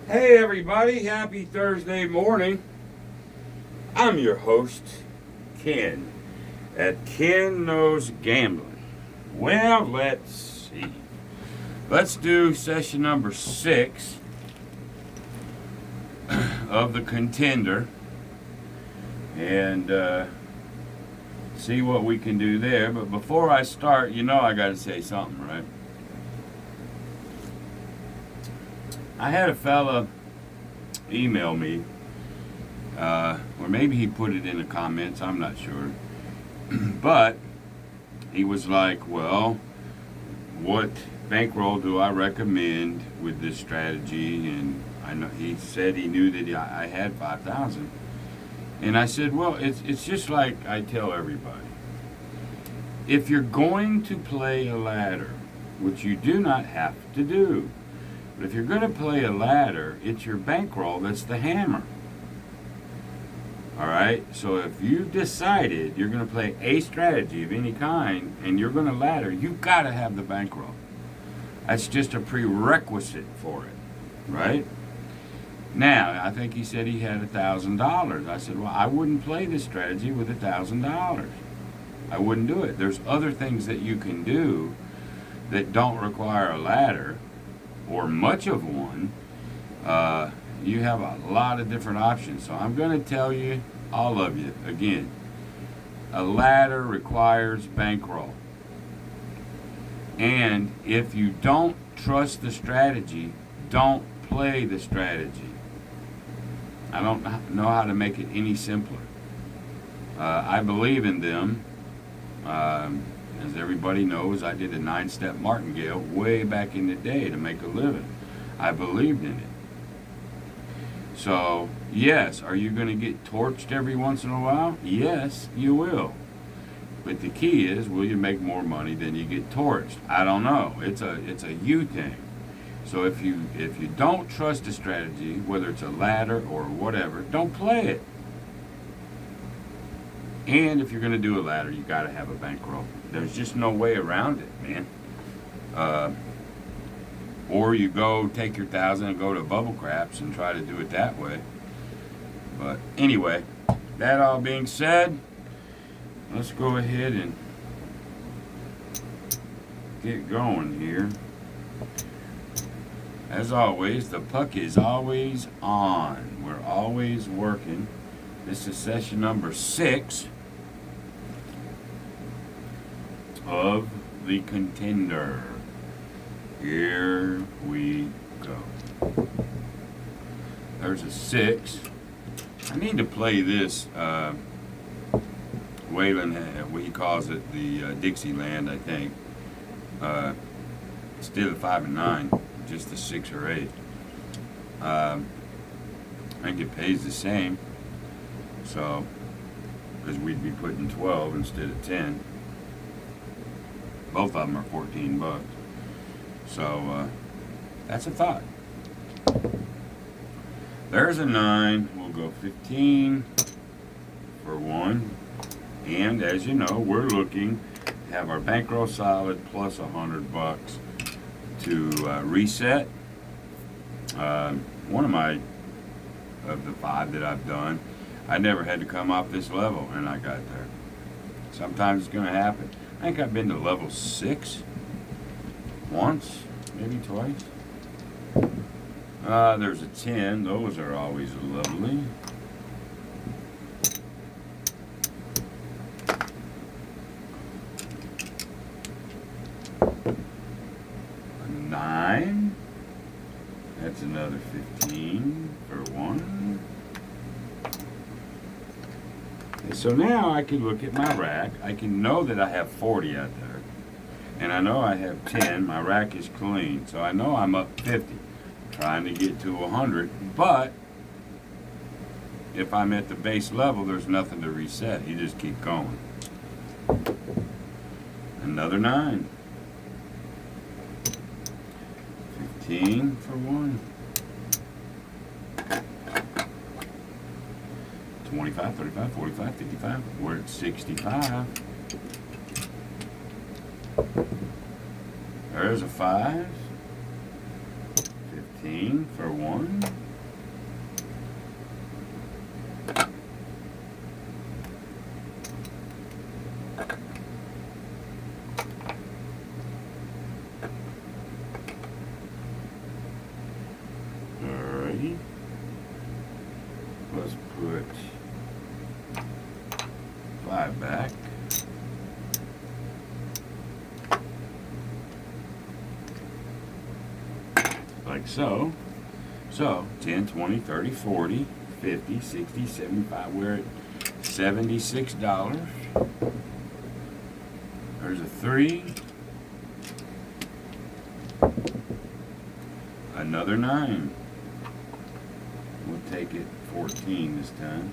Hey everybody, happy Thursday morning. I'm your host, Ken, at Ken Knows Gambling. Well, let's see. Let's do session number 6 of the Contender and see what we can do there. But before I start, I got to say something, right? I had a fella email me, or maybe he put it in the comments, I'm not sure. But he was like, well, what bankroll do I recommend with this strategy? And I know he said he knew that I had 5,000. And I said, well, it's just like I tell everybody. If you're going to play a ladder, which you do not have to do, but if you're going to play a ladder, it's your bankroll that's the hammer. All right? So if you've decided you're going to play a strategy of any kind and you're going to ladder, you've got to have the bankroll. That's just a prerequisite for it, right? Now, I think he said he had $1,000. I said, well, I wouldn't play this strategy with $1,000. I wouldn't do it. There's other things that you can do that don't require a ladder or much of one. You have a lot of different options. So I'm going to tell you, all of you, again, a ladder requires bankroll. And if you don't trust the strategy, don't play the strategy. I don't know how to make it any simpler. I believe in them. As everybody knows, I did a 9-step martingale way back in the day to make a living. I believed in it. So, yes, are you going to get torched every once in a while? Yes, you will. But the key is, will you make more money than you get torched? I don't know. It's a you thing. So if you don't trust a strategy, whether it's a ladder or whatever, don't play it. And if you're going to do a ladder, you got to have a bankroll. There's just no way around it, man. Or you go take your 1,000 and go to bubble craps and try to do it that way. But anyway, that all being said, let's go ahead and get going here. As always, the puck is always on. We're always working. This is session number 6 of the Contender. Here we go. There's a 6. I need to play this. Waylon, he calls it the Dixieland, I think. Instead of 5 and 9, just the 6 or 8. I think it pays the same. So, because we'd be putting 12 instead of 10. Both of them are $14. So, that's a thought. There's a 9. We'll go 15 for 1. And as you know, we're looking to have our bankroll solid plus $100 to reset. One of the 5 that I've done, I never had to come off this level, and I got there. Sometimes it's going to happen. I think I've been to level 6 once, maybe twice. There's a 10. Those are always lovely. A 9. That's another 15 for 1. So now I can look at my rack. I can know that I have 40 out there. And I know I have 10. My rack is clean. So I know I'm up 50. Trying to get to 100. But if I'm at the base level, there's nothing to reset. You just keep going. Another 9. 15 for 1. 25, 35, 45, 55. We're at 65. There's a 5. 15 for 1. see. Let's put 5 back. Like so. So 10, 20, 30, 40, 50, 60, 75. We're at $76. There's a 3. Another 9. We'll take it 14 this time.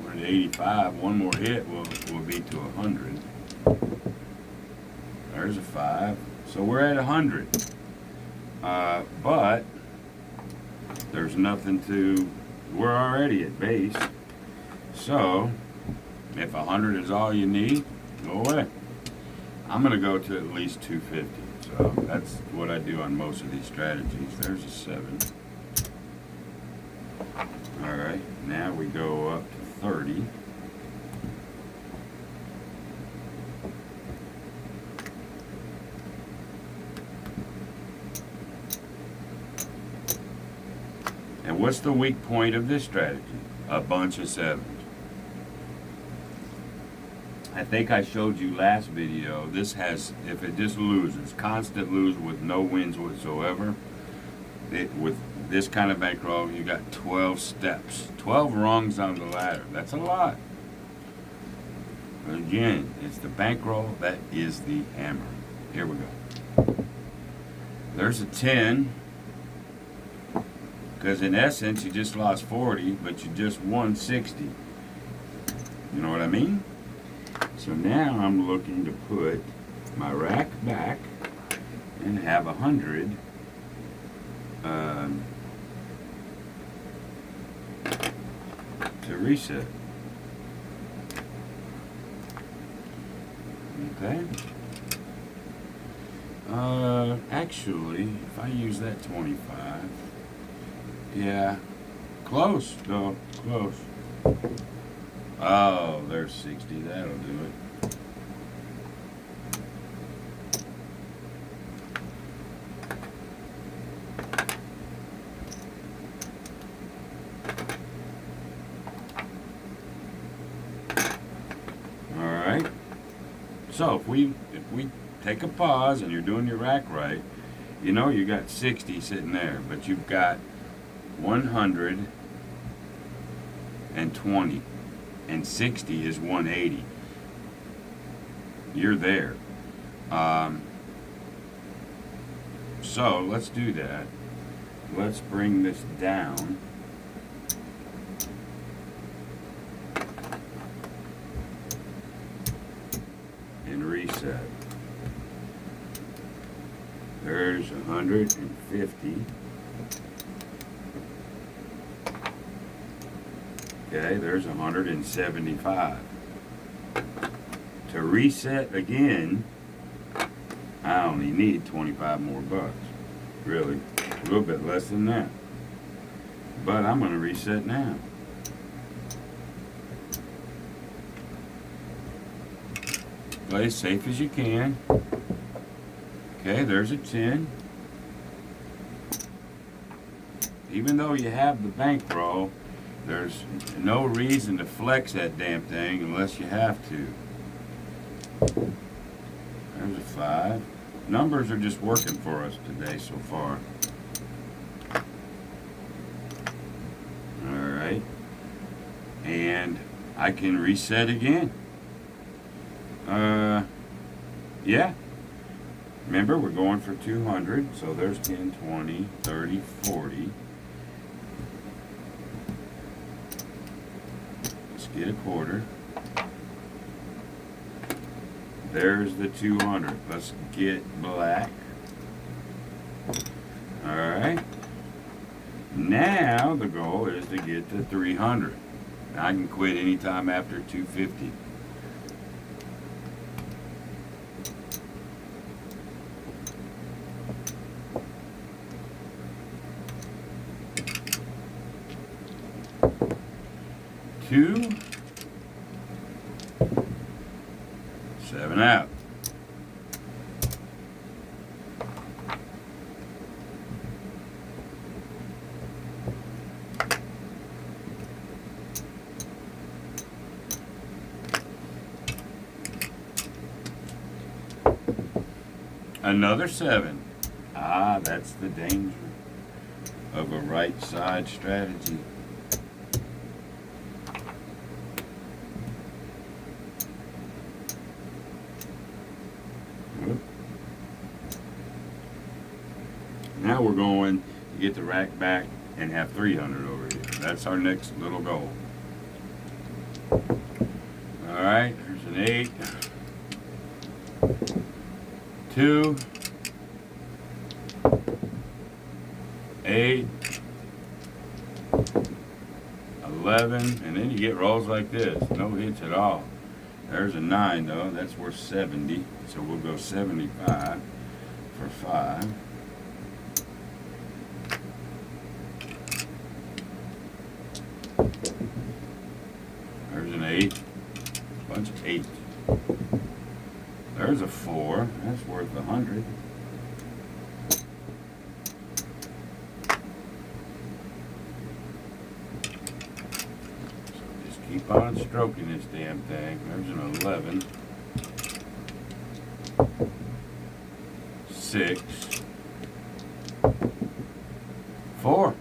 We're at 85. One more hit will be to 100. There's a 5. So we're at 100. But there's nothing to, we're already at base. So if 100 is all you need, go away. I'm going to go to at least 250. So that's what I do on most of these strategies. There's a 7. All right, now we go up to 30. And what's the weak point of this strategy? A bunch of 7s. I think I showed you last video, this has, if it just loses, constant lose with no wins whatsoever, with this kind of bankroll, you got 12 steps, 12 rungs on the ladder. That's a lot. But again, it's the bankroll that is the hammer. Here we go. There's a 10. Because in essence, you just lost 40, but you just won 60. You know what I mean? So now I'm looking to put my rack back and have 100 to reset. Okay. Actually, if I use that 25, yeah, close though, close. Oh, there's 60, that'll do it. All right. So if we take a pause and you're doing your rack right, you know you got 60 sitting there, but you've got 120, and 60 is 180. You're there. So let's do that. Let's bring this down. And reset. There's 150. Okay, there's 175. To reset again, I only need 25 more bucks. Really, a little bit less than that. But I'm going to reset now. Play as safe as you can. Okay, there's a 10. Even though you have the bankroll, there's no reason to flex that damn thing unless you have to. There's a 5. Numbers are just working for us today so far. Alright. And I can reset again. Yeah. Remember, we're going for 200. So there's 10, 20, 30, 40. Let's get a quarter. There's the 200. Let's get black. Alright. Now the goal is to get to 300. I can quit anytime after 250. 2, 7 out. Another 7. Ah, that's the danger of a right side strategy. Whoop. Now we're going to get the rack back and have 300 over here. That's our next little goal. Alright, there's an 8. 2, 8, 11, and then you get rolls like this. No hits at all. There's a 9 though, that's worth 70. So we'll go 75 for 5. There's an 8. Bunch of 8s. There's a 4. That's worth 100. So just keep on stroking this damn thing. There's an 11. 6. 4.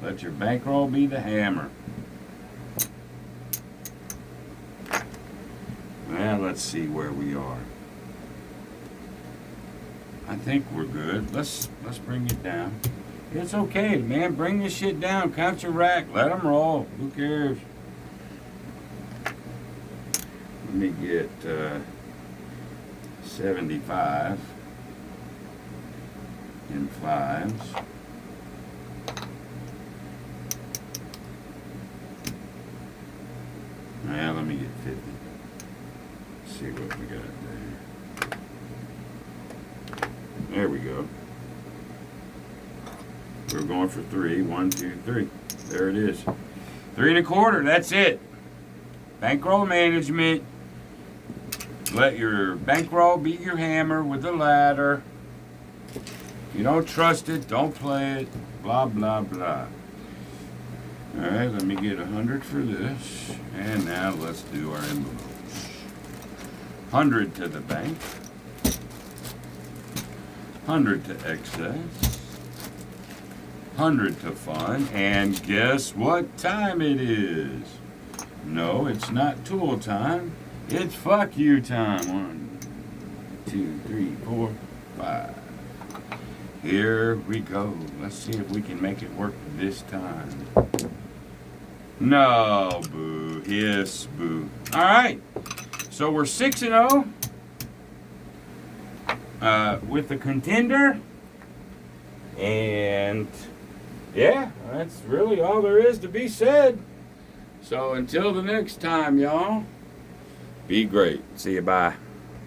Let your bankroll be the hammer. Well, let's see where we are. I think we're good. Let's bring it down. It's okay, man. Bring this shit down. Count your rack. Let them roll. Who cares? Let me get 75 in 5s. Now let me get 50. Let's see what we got there. There we go. We're going for 3. 1, 2, 3. There it is. 3 1/4. That's it. Bankroll management. Let your bankroll be your hammer with the ladder. If you don't trust it, don't play it. Blah, blah, blah. All right, let me get 100 for this. And now let's do our envelopes. 100 to the bank. 100 to excess. 100 to fun. And guess what time it is? No, it's not tool time. It's fuck you time. 1, 2, 3, 4, 5. Here we go. Let's see if we can make it work this time. No, boo. Yes, boo. All right. So we're 6-0 with the Contender. And yeah, that's really all there is to be said. So until the next time, y'all, be great. See you. Bye.